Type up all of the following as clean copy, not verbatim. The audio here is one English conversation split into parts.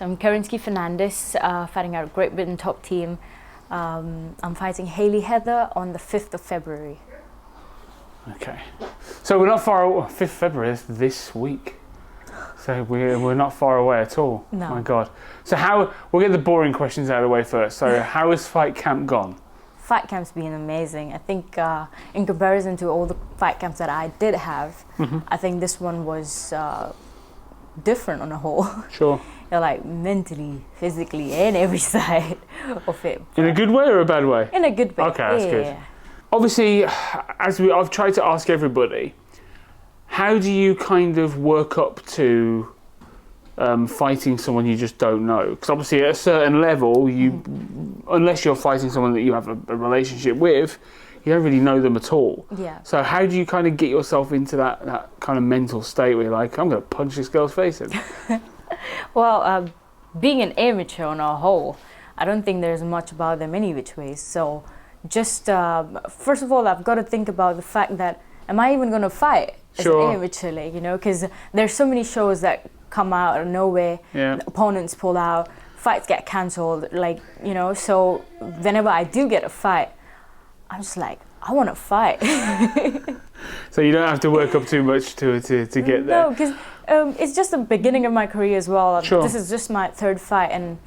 So I'm Kerensky Fernandes, fighting out Great Britain top team. I'm fighting Hayley Heather on the 5th of February. Okay. So we're not far away. 5th February is this week. So we're not far away at all. No. My God. So we'll get the boring questions out of the way first. So how has fight camp gone? Fight camp's been amazing. I think in comparison to all the fight camps that I did have, I think this one was different on a whole. Sure. Like mentally, physically, and every side of it. In a good way or a bad way? In a good way. Okay, that's good. Obviously, I've tried to ask everybody, how do you kind of work up to fighting someone you just don't know? Because obviously at a certain level, unless you're fighting someone that you have a relationship with, you don't really know them at all. Yeah. So how do you kind of get yourself into that kind of mental state where you're like, I'm going to punch this girl's face in? Well, being an amateur on a whole, I don't think there's much about them any which ways. So just, first of all, I've got to think about the fact that, am I even going to fight as an amateur, like, you know, because there's so many shows that come out of nowhere, the opponents pull out, fights get cancelled, like, you know, so whenever I do get a fight, I'm just like, I want to fight. So you don't have to work up too much to get there? No, because it's just the beginning of my career as well. Sure. This is just my third fight and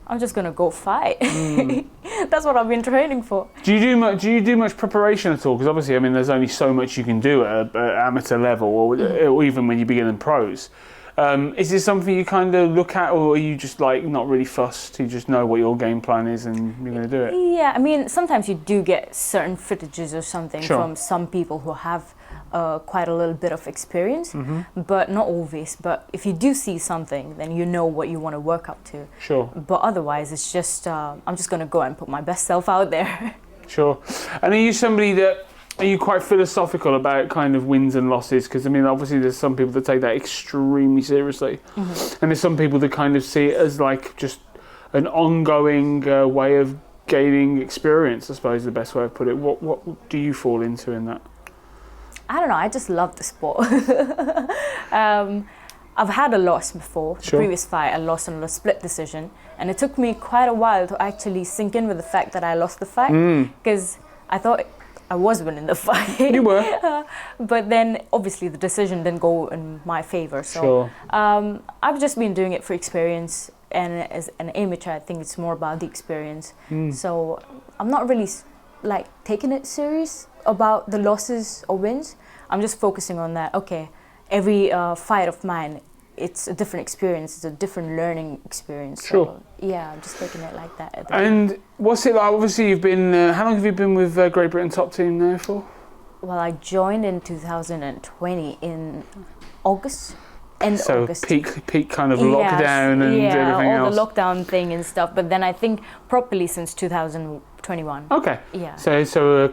I'm just going to go fight. That's what I've been training for. Do you do much preparation at all? Because obviously, I mean, there's only so much you can do at amateur level or even when you begin in pros. Is this something you kind of look at, or are you just like not really fussed? You just know what your game plan is and you're going to do it? Yeah, I mean, sometimes you do get certain footages or something from some people who have quite a little bit of experience, but not always. But if you do see something, then you know what you want to work up to. Sure. But otherwise, it's just, I'm just going to go and put my best self out there. Sure. And are you somebody that, are you quite philosophical about kind of wins and losses? Because, I mean, obviously there's some people that take that extremely seriously. And there's some people that kind of see it as like just an ongoing way of gaining experience, I suppose is the best way of put it. What do you fall into in that? I don't know, I just love the sport. I've had a loss before. The previous fight, I lost on a split decision. And it took me quite a while to actually sink in with the fact that I lost the fight. Because I thought I was winning the fight. You were. But then, obviously, the decision didn't go in my favor. So I've just been doing it for experience. And as an amateur, I think it's more about the experience. So I'm not really like taking it serious about the losses or wins. I'm just focusing on that. Okay, every fight of mine, it's a different experience. It's a different learning experience. So, yeah, I'm just taking it like that. And what's it like? Obviously, you've been. How long have you been with Great Britain top team now for? Well, I joined in 2020 in August. August. So peak kind of lockdown and everything else. Yeah, all the lockdown thing and stuff. But then I think properly since 2021. Okay. Yeah. So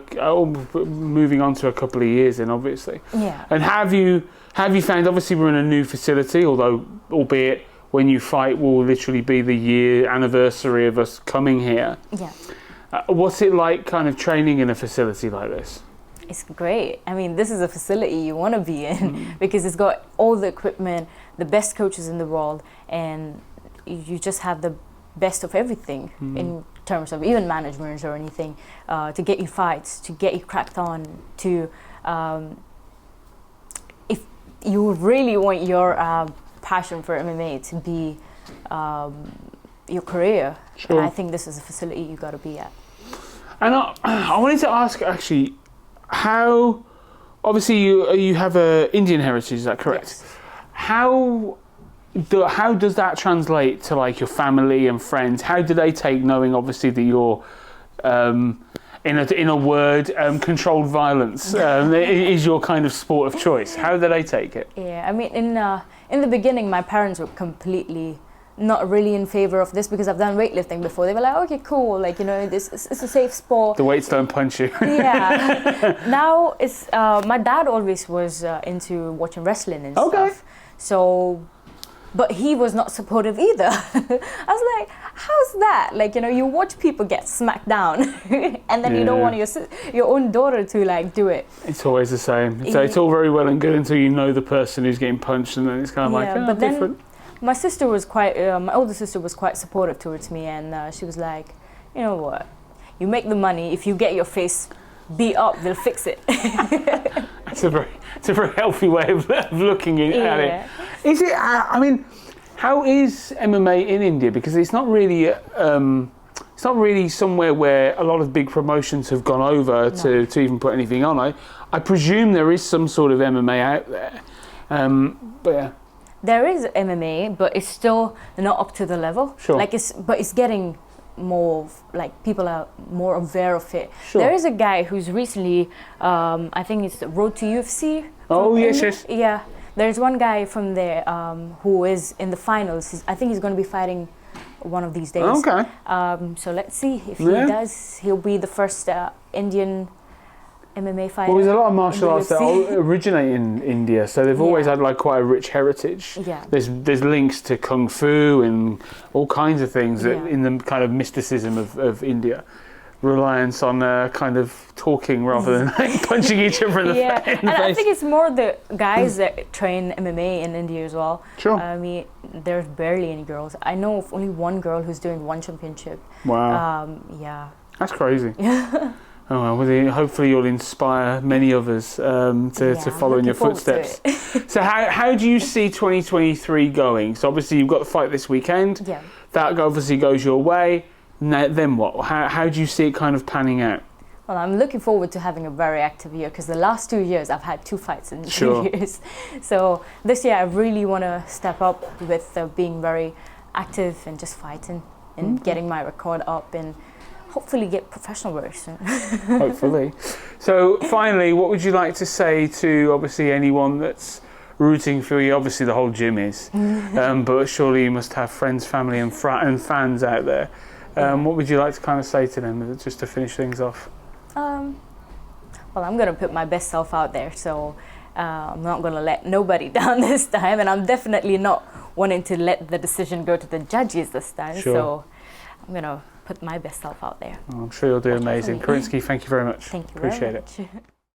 moving on to a couple of years then, obviously. Yeah. And have you found? Obviously, we're in a new facility, although albeit when you fight will literally be the year anniversary of us coming here. Yeah. What's it like, kind of training in a facility like this? It's great. I mean, this is a facility you want to be in because it's got all the equipment, the best coaches in the world, and you just have the best of everything in terms of even management or anything to get you fights, to get you cracked on, to if you really want your passion for MMA to be your career, I think this is a facility you got to be at. And I wanted to ask actually, how, obviously you have a Indian heritage, is that correct? Yes. How does that translate to like your family and friends? How do they take knowing obviously that you're in a word, controlled violence is your kind of sport of choice? How do they take it? Yeah, I mean in the beginning my parents were completely not really in favor of this because I've done weightlifting before. They were like, okay, cool, like, you know, it's a safe sport. The weights don't punch you. Yeah. Now it's my dad always was into watching wrestling and stuff. So, but he was not supportive either. I was like, how's that? Like, you know, you watch people get smacked down and then you don't want your own daughter to like do it. It's always the same. So it's all very well and good until you know the person who's getting punched and then it's kind of like, but different. my sister was quite, my older sister was quite supportive towards me, and she was like, you know what, you make the money, if you get your face beat up, they'll fix it. It's a very healthy way of looking at it. Is it? I mean, how is MMA in India? Because it's not really somewhere where a lot of big promotions have gone over to even put anything on. I presume there is some sort of MMA out there, but yeah. There is MMA, but it's still not up to the level. Sure. Like it's getting more, like people are more aware of it. Sure. There is a guy who's recently, I think it's Road to UFC. Oh yes. Yeah, there's one guy from there who is in the finals. I think he's going to be fighting one of these days. Okay. So let's see if he does. He'll be the first Indian MMA fighter. Well, there's a lot of martial arts that originate in India, so they've always had like quite a rich heritage. Yeah. There's links to kung fu and all kinds of things that in the kind of mysticism of India, reliance on kind of talking rather than like, punching each other in the face. And I think it's more the guys that train MMA in India as well. Sure. I mean, there's barely any girls. I know of only one girl who's doing one championship. Wow. Yeah. That's crazy. Oh, well, hopefully you'll inspire many others to follow in your footsteps. So how do you see 2023 going? So obviously you've got the fight this weekend. Yeah. That obviously goes your way. Then what? How do you see it kind of panning out? Well, I'm looking forward to having a very active year because the last 2 years I've had 2 fights in 2 years. So this year I really want to step up with being very active and just fighting and getting my record up and hopefully get professional very soon. Hopefully. So finally, what would you like to say to obviously anyone that's rooting for you? Obviously the whole gym is, but surely you must have friends, family and fans out there. What would you like to kind of say to them just to finish things off? Well, I'm going to put my best self out there, so I'm not going to let nobody down this time, and I'm definitely not wanting to let the decision go to the judges this time, so I'm going to put my best self out there. I'm sure you'll do amazing. Kerensky, thank you very much. Thank you Appreciate very much. it.